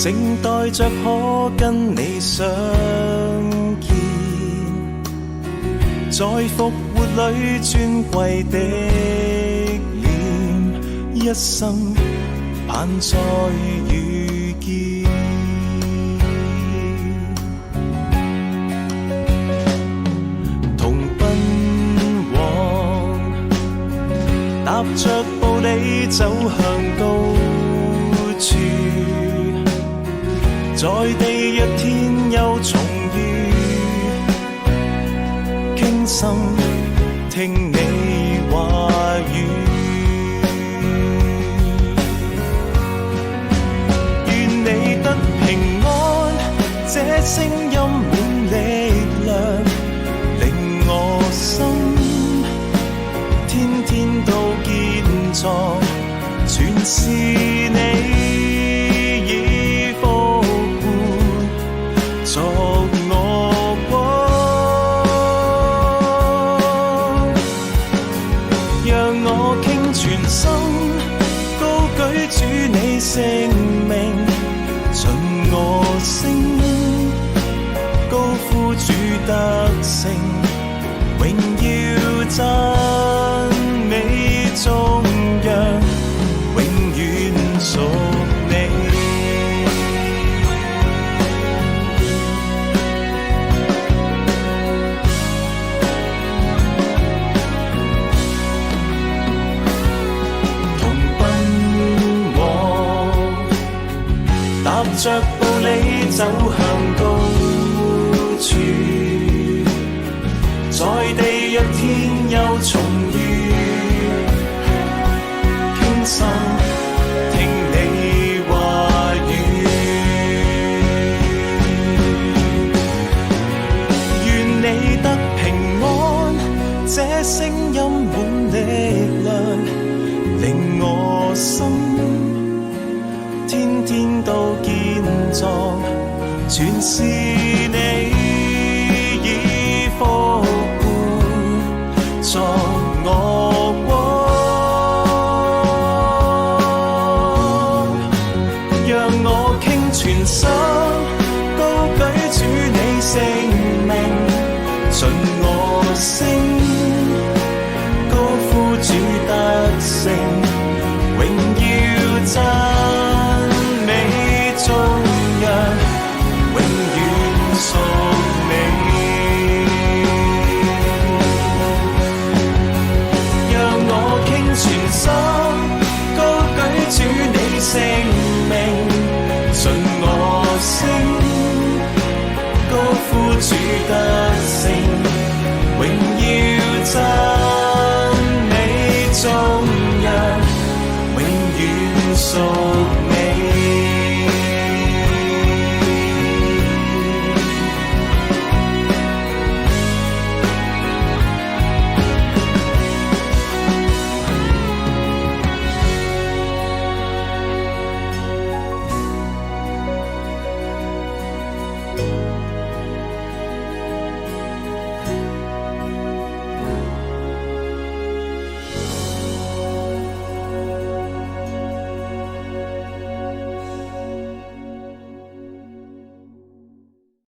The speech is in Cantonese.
靜待着可跟你相見，在復活裏尊貴的臉，一生盼再遇見。同奔往，踏着步履走向高處，在地若天有重遇，傾心聽你話語，願你得平安，這聲音滿力量，令我心天天都堅壯，全是你作我光，讓我傾全心，高舉主你聖名，盡我聲，高呼主得勝，榮耀讚美頌揚，永遠屬你。踏着步履走向高處，在地若天有重遇，傾心聽你話語，願你得平安，這聲音滿力量，令我心天天都堅壯，全是你已復活作我光，讓我傾全心，高舉主你聖名，盡我聲，高呼主得勝，榮耀讚屬你，讓我傾全心，高舉主你聖名，盡我聲，高呼主得勝，榮耀讚美頌揚，永遠屬你。